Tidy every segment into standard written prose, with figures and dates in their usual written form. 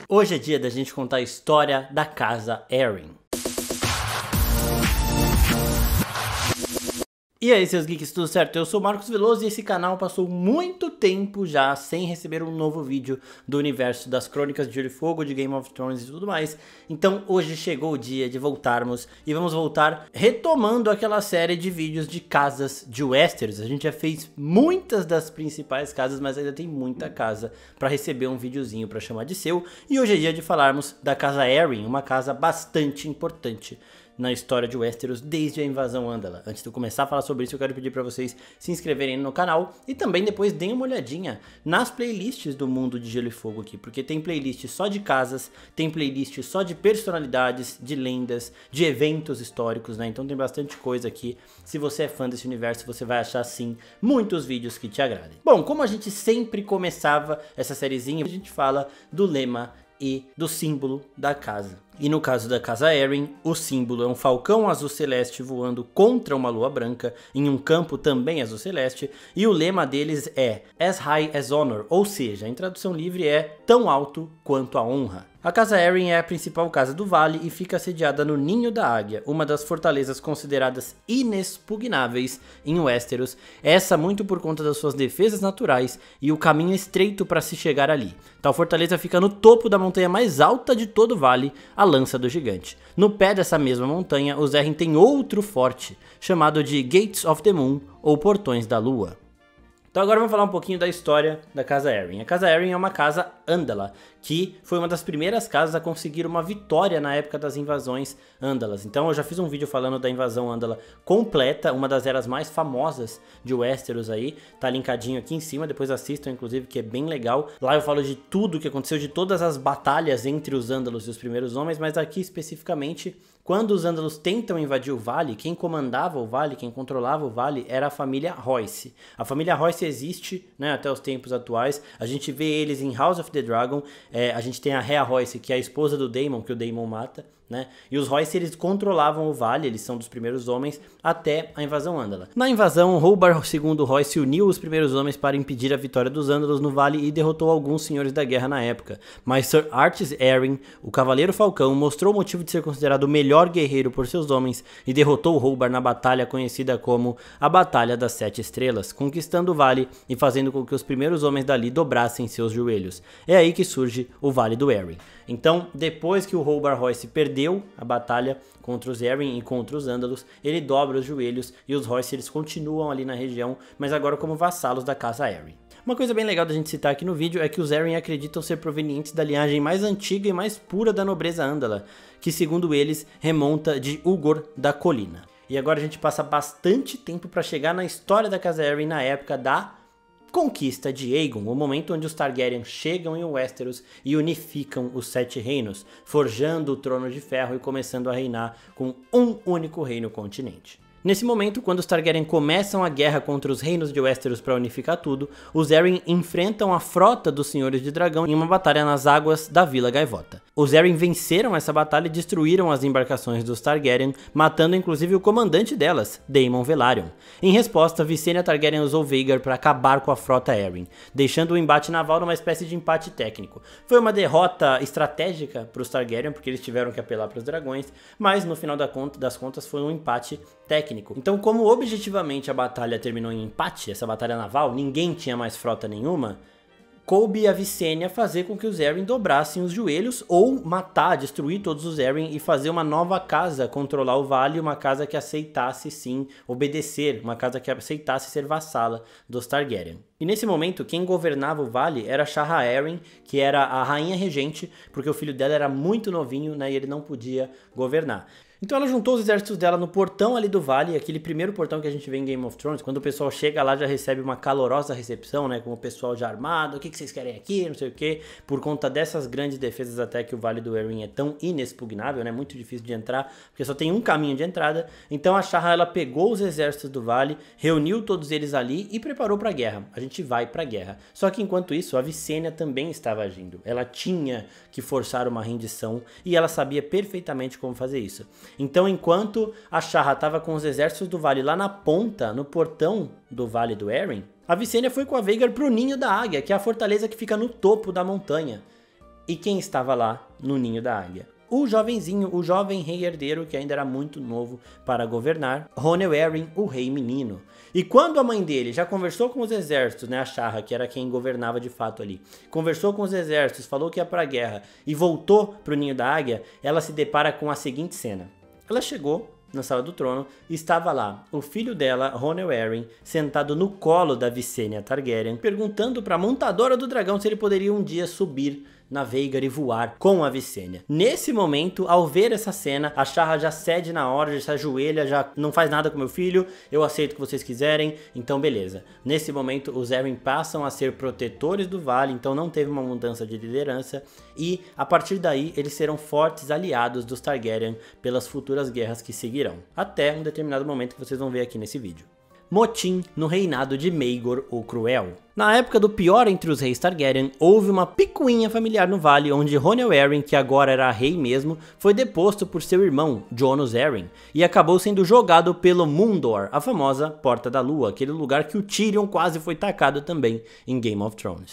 Hoje é dia da gente contar a história da casa Arryn. E aí, seus geeks, tudo certo? Eu sou o Marcos Veloso e esse canal passou muito tempo já sem receber um novo vídeo do universo das Crônicas de Gelo e Fogo, de Game of Thrones e tudo mais. Então hoje chegou o dia de voltarmos e vamos voltar retomando aquela série de vídeos de casas de Westeros. A gente já fez muitas das principais casas, mas ainda tem muita casa para receber um videozinho para chamar de seu. E hoje é dia de falarmos da casa Arryn, uma casa bastante importante na história de Westeros desde a invasão Andala. Antes de eu começar a falar sobre isso, eu quero pedir para vocês se inscreverem no canal e também depois deem uma olhadinha nas playlists do Mundo de Gelo e Fogo aqui, porque tem playlist só de casas, tem playlist só de personalidades, de lendas, de eventos históricos, né? Então tem bastante coisa aqui. Se você é fã desse universo, você vai achar sim muitos vídeos que te agradem. Bom, como a gente sempre começava essa sériezinha, a gente fala do lema e do símbolo da casa. E no caso da casa Arryn, o símbolo é um falcão azul celeste voando contra uma lua branca em um campo também azul celeste, e o lema deles é As High as Honor, ou seja, em tradução livre é tão alto quanto a honra. A casa Arryn é a principal casa do vale e fica sediada no Ninho da Águia, uma das fortalezas consideradas inexpugnáveis em Westeros, essa muito por conta das suas defesas naturais e o caminho estreito para se chegar ali. Tal fortaleza fica no topo da montanha mais alta de todo o vale, a Lança do Gigante. No pé dessa mesma montanha, os Arryn tem outro forte, chamado de Gates of the Moon, ou Portões da Lua. Então agora vamos falar um pouquinho da história da casa Arryn. A casa Arryn é uma casa Andala, que foi uma das primeiras casas a conseguir uma vitória na época das invasões Andalas. Então eu já fiz um vídeo falando da invasão Andala completa, uma das eras mais famosas de Westeros aí, tá linkadinho aqui em cima, depois assistam inclusive, que é bem legal. Lá eu falo de tudo que aconteceu, de todas as batalhas entre os Andalos e os primeiros homens, mas aqui especificamente, quando os Andalos tentam invadir o vale, quem comandava o vale, quem controlava o vale era a família Royce. A família Royce existe, né, até os tempos atuais, a gente vê eles em House of the Dragon. A gente tem a Rhea Royce, que é a esposa do Daemon, que o Daemon mata, né? E os Royce, eles controlavam o vale, eles são dos primeiros homens até a invasão Andala. Na invasão, Hobart II Royce uniu os primeiros homens para impedir a vitória dos Andalos no vale e derrotou alguns senhores da guerra na época. Mas Sir Arthys Arryn, o Cavaleiro Falcão, mostrou o motivo de ser considerado o melhor guerreiro por seus homens e derrotou Hobart na batalha conhecida como a Batalha das Sete Estrelas, conquistando o vale e fazendo com que os primeiros homens dali dobrassem seus joelhos. É aí que surge o Vale do Arryn. Então, depois que o Hobart Royce perdeu a batalha contra os Arryn e contra os Andalos, ele dobra os joelhos e os Royce, eles continuam ali na região, mas agora como vassalos da casa Arryn. Uma coisa bem legal da gente citar aqui no vídeo é que os Arryn acreditam ser provenientes da linhagem mais antiga e mais pura da nobreza Andala, que segundo eles remonta de Ugor da Colina. E agora a gente passa bastante tempo para chegar na história da casa Arryn na época da conquista de Aegon, o momento onde os Targaryen chegam em Westeros e unificam os Sete Reinos, forjando o Trono de Ferro e começando a reinar com um único reino continente. Nesse momento, quando os Targaryen começam a guerra contra os reinos de Westeros para unificar tudo, os Arryn enfrentam a frota dos Senhores de Dragão em uma batalha nas águas da Vila Gaivota. Os Arryn venceram essa batalha e destruíram as embarcações dos Targaryen, matando inclusive o comandante delas, Daemon Velaryon. Em resposta, Visenya Targaryen usou Vhagar para acabar com a frota Arryn, deixando o embate naval numa espécie de empate técnico. Foi uma derrota estratégica para os Targaryen, porque eles tiveram que apelar para os dragões, mas no final das contas foi um empate técnico. Então, como objetivamente a batalha terminou em empate, essa batalha naval, ninguém tinha mais frota nenhuma, coube a Visenya fazer com que os Arryn dobrassem os joelhos ou matar, destruir todos os Arryn e fazer uma nova casa, controlar o vale, uma casa que aceitasse sim obedecer, uma casa que aceitasse ser vassala dos Targaryen. E nesse momento, quem governava o vale era Shahra Arryn, que era a rainha regente, porque o filho dela era muito novinho, né, e ele não podia governar. Então ela juntou os exércitos dela no portão ali do vale, aquele primeiro portão que a gente vê em Game of Thrones, quando o pessoal chega lá já recebe uma calorosa recepção, né, com o pessoal já armado, o que vocês querem aqui, não sei o que, por conta dessas grandes defesas até que o Vale do Arryn é tão inexpugnável, né, muito difícil de entrar, porque só tem um caminho de entrada. Então a Shahra, ela pegou os exércitos do vale, reuniu todos eles ali e preparou para a guerra. A gente vai para a guerra. Só que enquanto isso, a Visenya também estava agindo. Ela tinha que forçar uma rendição e ela sabia perfeitamente como fazer isso. Então, enquanto a Shahra estava com os exércitos do vale lá na ponta, no portão do Vale do Arryn, a Visenya foi com a Vhagar pro Ninho da Águia, que é a fortaleza que fica no topo da montanha. E quem estava lá no Ninho da Águia? O jovenzinho, o jovem rei herdeiro que ainda era muito novo para governar, Ronel Arryn, o rei menino. E quando a mãe dele já conversou com os exércitos, né, a Shahra, que era quem governava de fato ali, conversou com os exércitos, falou que ia para a guerra e voltou para o Ninho da Águia, ela se depara com a seguinte cena. Ela chegou na sala do trono e estava lá o filho dela, Ronel Arryn, sentado no colo da Visenya Targaryen, perguntando para a montadora do dragão se ele poderia um dia subir na Vhagar e voar com a Visenya. Nesse momento, ao ver essa cena, a Shahra já cede na hora, já se ajoelha, já não faz nada com meu filho, eu aceito o que vocês quiserem, então beleza. Nesse momento, os Arryn passam a ser protetores do vale, então não teve uma mudança de liderança, e a partir daí eles serão fortes aliados dos Targaryen pelas futuras guerras que seguirão, até um determinado momento que vocês vão ver aqui nesse vídeo. Motim no reinado de Maegor o Cruel. Na época do pior entre os reis Targaryen, houve uma picuinha familiar no vale, onde Ronel Arryn, que agora era rei mesmo, foi deposto por seu irmão, Jonos Arryn, e acabou sendo jogado pelo Mundor, a famosa Porta da Lua, aquele lugar que o Tyrion quase foi tacado também em Game of Thrones.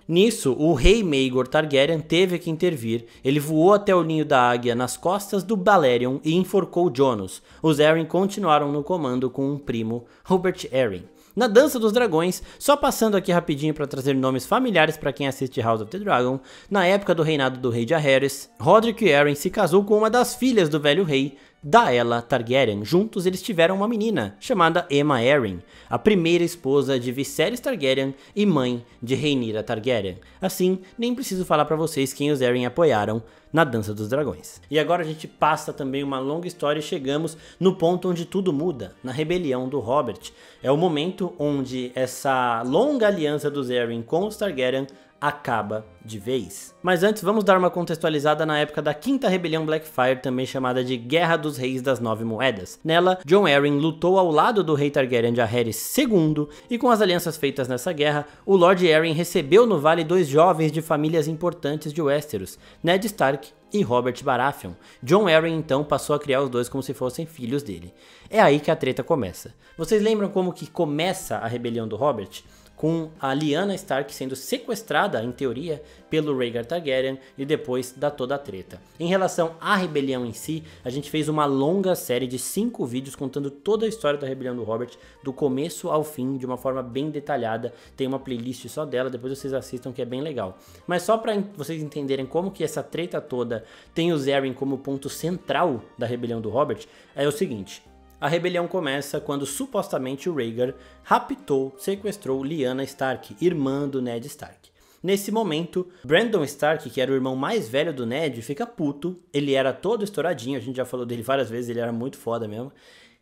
Nisso, o rei Maegor Targaryen teve que intervir. Ele voou até o Ninho da Águia nas costas do Balerion e enforcou Jonos. Os Arryn continuaram no comando com um primo, Robert Arryn. Na Dança dos Dragões, só passando aqui rapidinho para trazer nomes familiares para quem assiste House of the Dragon, na época do reinado do rei Jaehaerys, Rodrik Arryn se casou com uma das filhas do velho rei, Daella Targaryen. Juntos eles tiveram uma menina, chamada Aemma Arryn, a primeira esposa de Viserys Targaryen e mãe de Rhaenyra Targaryen. Assim, nem preciso falar para vocês quem os Arryn apoiaram na Dança dos Dragões. E agora a gente passa também uma longa história e chegamos no ponto onde tudo muda, na rebelião do Robert. É o momento onde essa longa aliança dos Arryn com os Targaryen acaba de vez. Mas antes vamos dar uma contextualizada na época da quinta rebelião Blackfyre, também chamada de Guerra dos Reis das Nove Moedas. Nela, Jon Arryn lutou ao lado do rei Targaryen Jaehaerys II, e com as alianças feitas nessa guerra, o Lord Arryn recebeu no vale dois jovens de famílias importantes de Westeros, Ned Stark e Robert Baratheon. Jon Arryn então passou a criar os dois como se fossem filhos dele. É aí que a treta começa. Vocês lembram como que começa a rebelião do Robert? Com a Lyanna Stark sendo sequestrada, em teoria, pelo Rhaegar Targaryen, e depois dá toda a treta. Em relação à rebelião em si, a gente fez uma longa série de 5 vídeos contando toda a história da rebelião do Robert, do começo ao fim, de uma forma bem detalhada. Tem uma playlist só dela, depois vocês assistam, que é bem legal. Mas só para vocês entenderem como que essa treta toda tem os Arryn como ponto central da rebelião do Robert, é o seguinte. A rebelião começa quando supostamente o Rhaegar raptou, sequestrou Lyanna Stark, irmã do Ned Stark. Nesse momento, Brandon Stark, que era o irmão mais velho do Ned, fica puto. Ele era todo estouradinho, a gente já falou dele várias vezes, ele era muito foda mesmo.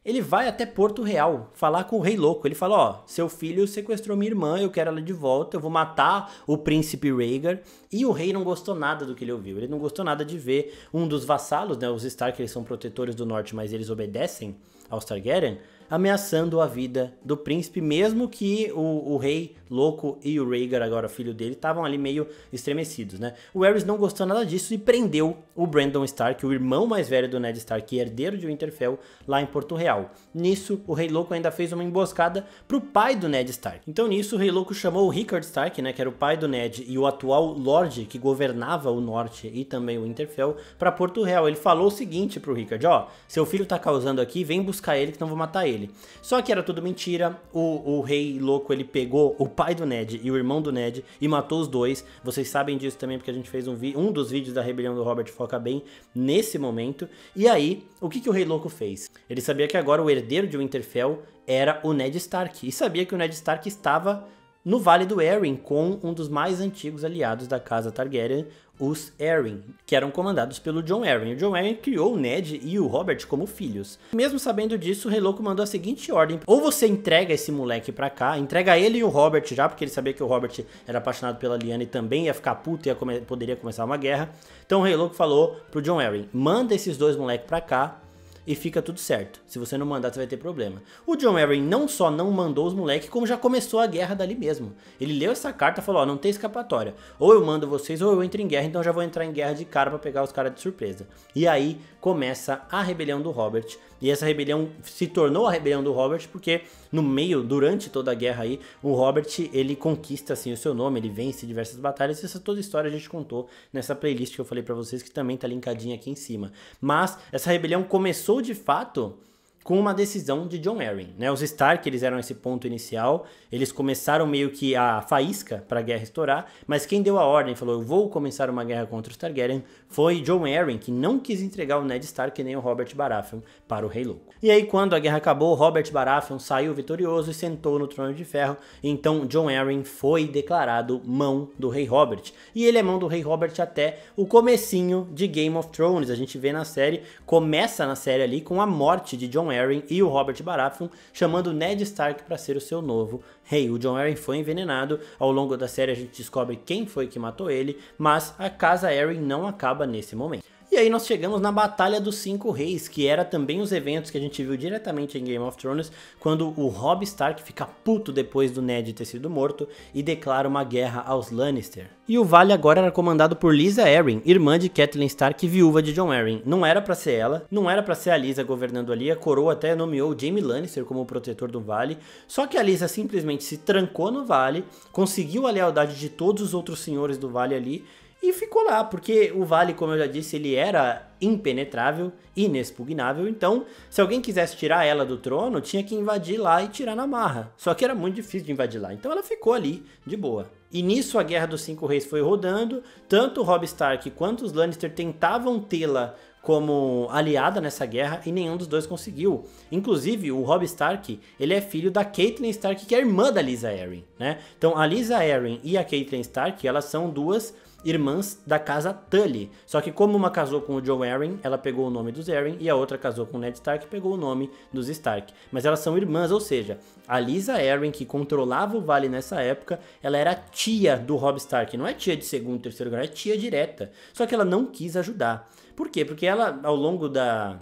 Ele vai até Porto Real falar com o Rei Louco. Ele fala, ó, seu filho sequestrou minha irmã, eu quero ela de volta, eu vou matar o príncipe Rhaegar. E o rei não gostou nada do que ele ouviu. Ele não gostou nada de ver um dos vassalos, né, os Stark, eles são protetores do norte, mas eles obedecem aos Targaryen, ameaçando a vida do príncipe, mesmo que o Rei Louco e o Rhaegar, agora filho dele, estavam ali meio estremecidos, né? O Aerys não gostou nada disso e prendeu o Brandon Stark, o irmão mais velho do Ned Stark e herdeiro de Winterfell, lá em Porto Real. Nisso, o Rei Louco ainda fez uma emboscada pro pai do Ned Stark. Então nisso, o Rei Louco chamou o Rickard Stark, né, que era o pai do Ned e o atual Lorde que governava o norte e também o Winterfell, pra Porto Real. Ele falou o seguinte pro Rickard, ó, seu filho tá causando aqui, vem buscar ele que não vou matar ele. Só que era tudo mentira, o Rei Louco, ele pegou o pai do Ned e o irmão do Ned e matou os dois. Vocês sabem disso também porque a gente fez um dos vídeos da rebelião do Robert foca bem nesse momento. E aí, o que o Rei Louco fez? Ele sabia que agora o herdeiro de Winterfell era o Ned Stark, e sabia que o Ned Stark estava no Vale do Arryn com um dos mais antigos aliados da casa Targaryen, os Arryn, que eram comandados pelo Jon Arryn. O Jon Arryn criou o Ned e o Robert como filhos. Mesmo sabendo disso, o Rei Louco mandou a seguinte ordem: ou você entrega esse moleque pra cá, entrega ele e o Robert já, porque ele sabia que o Robert era apaixonado pela Lyanna e também ia ficar puto e poderia começar uma guerra. Então o Rei Louco falou pro Jon Arryn: manda esses dois moleques pra cá, e fica tudo certo. Se você não mandar, você vai ter problema. O Jon Arryn não só não mandou os moleques, como já começou a guerra dali mesmo. Ele leu essa carta e falou, ó, não tem escapatória. Ou eu mando vocês, ou eu entro em guerra, então já vou entrar em guerra de cara pra pegar os caras de surpresa. E aí começa a rebelião do Robert. E essa rebelião se tornou a rebelião do Robert porque no meio, durante toda a guerra aí, o Robert, ele conquista assim o seu nome, ele vence diversas batalhas. Essa toda a história a gente contou nessa playlist que eu falei pra vocês, que também tá linkadinha aqui em cima. Mas essa rebelião começou de fato com uma decisão de Jon Arryn, né? Os Stark, eles eram esse ponto inicial, eles começaram meio que a faísca para a guerra estourar, mas quem deu a ordem, falou, eu vou começar uma guerra contra os Targaryen, foi Jon Arryn, que não quis entregar o Ned Stark nem o Robert Baratheon para o Rei Louco. E aí, quando a guerra acabou, Robert Baratheon saiu vitorioso e sentou no trono de ferro, então Jon Arryn foi declarado mão do Rei Robert. E ele é mão do Rei Robert até o comecinho de Game of Thrones, a gente vê na série, começa na série ali com a morte de Jon Arryn e o Robert Baratheon, chamando Ned Stark para ser o seu novo rei. O Jon Arryn foi envenenado, ao longo da série a gente descobre quem foi que matou ele, mas a casa Arryn não acaba nesse momento. E aí nós chegamos na Batalha dos Cinco Reis, que era também os eventos que a gente viu diretamente em Game of Thrones, quando o Robb Stark fica puto depois do Ned ter sido morto e declara uma guerra aos Lannister. E o vale agora era comandado por Lysa Arryn, irmã de Catelyn Stark e viúva de Jon Arryn. Não era pra ser ela, não era pra ser a Lysa governando ali, a coroa até nomeou Jaime Lannister como o protetor do vale, só que a Lysa simplesmente se trancou no vale, conseguiu a lealdade de todos os outros senhores do vale ali, e ficou lá, porque o vale, como eu já disse, ele era impenetrável, inexpugnável, então se alguém quisesse tirar ela do trono, tinha que invadir lá e tirar na marra. Só que era muito difícil de invadir lá, então ela ficou ali, de boa. E nisso a Guerra dos Cinco Reis foi rodando, tanto o Robb Stark quanto os Lannister tentavam tê-la como aliada nessa guerra e nenhum dos dois conseguiu. Inclusive, o Robb Stark, ele é filho da Catelyn Stark, que é irmã da Lysa Arryn, né? Então a Lysa Arryn e a Catelyn Stark, elas são duas irmãs da casa Tully. Só que como uma casou com o Jon Arryn, ela pegou o nome dos Arryn, e a outra casou com o Ned Stark e pegou o nome dos Stark. Mas elas são irmãs, ou seja, a Lysa Arryn, que controlava o vale nessa época, ela era tia do Robb Stark. Não é tia de segundo, terceiro grau, é tia direta. Só que ela não quis ajudar. Por quê? Porque ela, ao longo da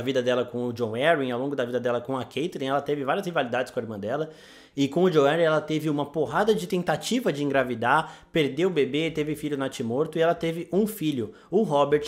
vida dela com o Jon Arryn, ao longo da vida dela com a Catelyn, ela teve várias rivalidades com a irmã dela, e com o Jon Arryn ela teve uma porrada de tentativa de engravidar, perdeu o bebê, teve filho natimorto, e ela teve um filho, o Robert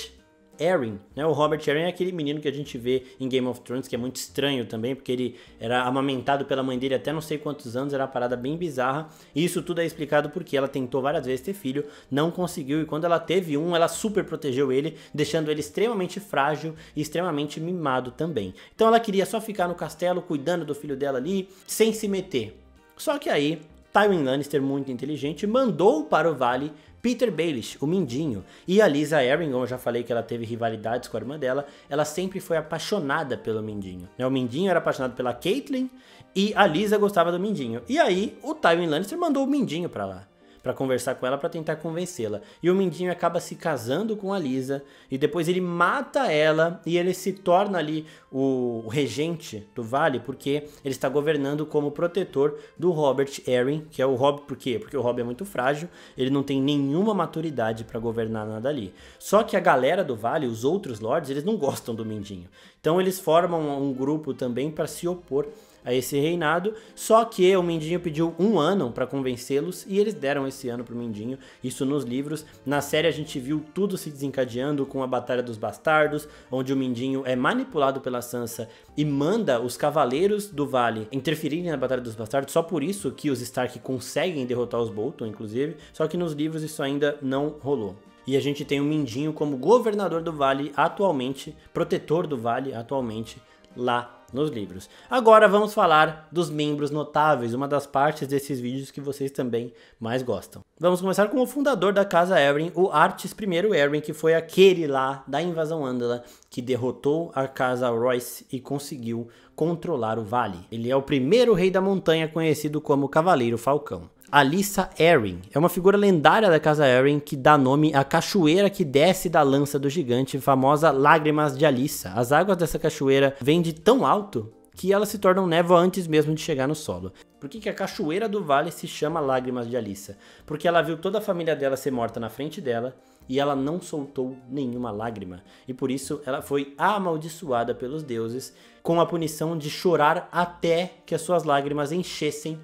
Arryn, né? O Robert Arryn é aquele menino que a gente vê em Game of Thrones, que é muito estranho também, porque ele era amamentado pela mãe dele até não sei quantos anos, era uma parada bem bizarra, e isso tudo é explicado porque ela tentou várias vezes ter filho, não conseguiu, e quando ela teve um, ela super protegeu ele, deixando ele extremamente frágil e extremamente mimado também. Então ela queria só ficar no castelo, cuidando do filho dela ali, sem se meter. Só que aí, Tywin Lannister, muito inteligente, mandou para o vale Peter Baelish, o Mindinho, e a Lysa Arryn, como eu já falei que ela teve rivalidades com a irmã dela, ela sempre foi apaixonada pelo Mindinho. O Mindinho era apaixonado pela Catelyn e a Lysa gostava do Mindinho. E aí o Tywin Lannister mandou o Mindinho pra lá, pra conversar com ela, pra tentar convencê-la. E o Mindinho acaba se casando com a Lysa, e depois ele mata ela, e ele se torna ali o regente do vale, porque ele está governando como protetor do Robert Arryn, que é o Robb. Por quê? Porque o Robb é muito frágil, ele não tem nenhuma maturidade pra governar nada ali. Só que a galera do vale, os outros lords, eles não gostam do Mindinho. Então eles formam um grupo também para se opor a esse reinado, só que o Mindinho pediu 1 ano para convencê-los e eles deram esse ano pro Mindinho, isso nos livros. Na série a gente viu tudo se desencadeando com a Batalha dos Bastardos, onde o Mindinho é manipulado pela Sansa e manda os cavaleiros do vale interferirem na Batalha dos Bastardos, só por isso que os Stark conseguem derrotar os Bolton, inclusive, só que nos livros isso ainda não rolou. E a gente tem o Mindinho como governador do vale atualmente, protetor do vale atualmente, lá nos livros. Agora vamos falar dos membros notáveis, uma das partes desses vídeos que vocês também mais gostam. Vamos começar com o fundador da casa Arryn, o Artys I Arryn, que foi aquele lá da invasão Andala que derrotou a casa Royce e conseguiu controlar o vale. Ele é o primeiro rei da montanha conhecido como Cavaleiro Falcão. Alyssa Arryn é uma figura lendária da casa Arryn que dá nome à cachoeira que desce da lança do gigante, famosa Lágrimas de Alyssa. As águas dessa cachoeira vêm de tão alto que elas se tornam névoa antes mesmo de chegar no solo. Por que a Cachoeira do Vale se chama Lágrimas de Alyssa? Porque ela viu toda a família dela ser morta na frente dela e ela não soltou nenhuma lágrima. E por isso ela foi amaldiçoada pelos deuses com a punição de chorar até que as suas lágrimas enchessem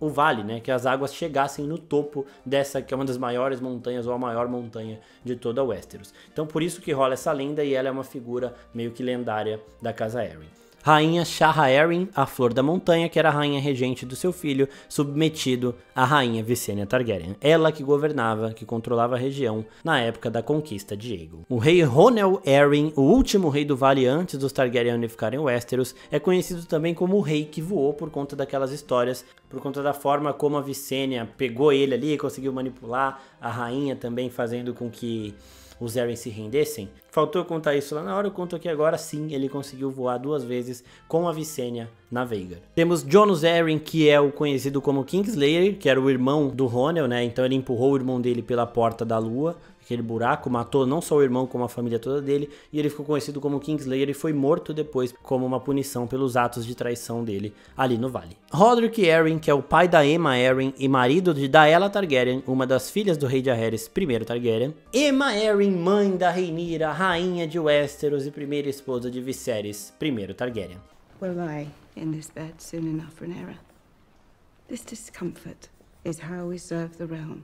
o vale, né? Que as águas chegassem no topo dessa que é uma das maiores montanhas ou a maior montanha de toda Westeros. Então por isso que rola essa lenda e ela é uma figura meio que lendária da casa Arryn. Rainha Shara Arryn, a Flor da Montanha, que era a rainha regente do seu filho, submetido à rainha Visenya Targaryen. Ela que governava, que controlava a região na época da conquista de Aegon. O rei Ronel Arryn, o último rei do vale antes dos Targaryen unificarem Westeros, é conhecido também como o rei que voou por conta daquelas histórias, por conta da forma como a Visenya pegou ele ali e conseguiu manipular a rainha também, fazendo com que os Arryn se rendessem. Faltou contar isso lá na hora, eu conto aqui agora. Sim, ele conseguiu voar 2 vezes com a Visenya na Veigar. Temos Jonas Arryn, que é o conhecido como Kingslayer, que era o irmão do Ronel, né? Então ele empurrou o irmão dele pela Porta da Lua, aquele buraco, matou não só o irmão como a família toda dele, e ele ficou conhecido como Kingslayer e foi morto depois como uma punição pelos atos de traição dele ali no vale. Rodrik Arryn, que é o pai da Aemma Arryn e marido de Daella Targaryen, uma das filhas do rei de Jaehaerys, primeiro Targaryen. Aemma Arryn, mãe da Rhaenyra, rainha de Westeros e primeira esposa de Viserys, primeiro Targaryen. We'll lie in this bed soon enough, Rhaenyra. This discomfort is how we serve the realm.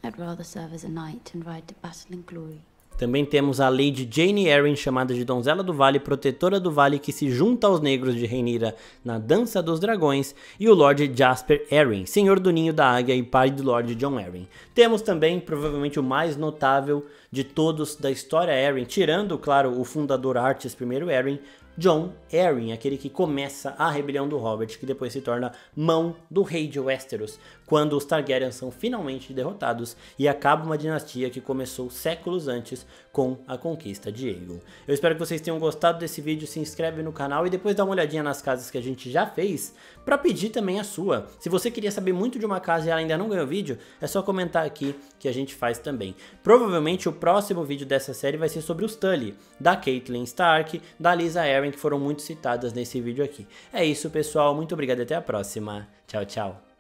I'd rather serve as a knight and ride to battle in glory. Também temos a Lady Jane Arryn, chamada de Donzela do Vale, protetora do Vale, que se junta aos negros de Rhaenyra na Dança dos Dragões, e o Lord Jasper Arryn, senhor do Ninho da Águia e pai do Lord Jon Arryn. Temos também, provavelmente, o mais notável de todos da história Arryn, tirando, claro, o fundador Arthas I Arryn, Jon Arryn, aquele que começa a rebelião do Robert, que depois se torna mão do rei de Westeros, quando os Targaryen são finalmente derrotados e acaba uma dinastia que começou séculos antes com a conquista de Aegon. Eu espero que vocês tenham gostado desse vídeo, se inscreve no canal e depois dá uma olhadinha nas casas que a gente já fez, para pedir também a sua. Se você queria saber muito de uma casa e ela ainda não ganhou vídeo, é só comentar aqui que a gente faz também. Provavelmente o próximo vídeo dessa série vai ser sobre os Tully, da Catelyn Stark, da Lysa Arryn, que foram muito citadas nesse vídeo aqui. É isso, pessoal, muito obrigado e até a próxima. Tchau, tchau.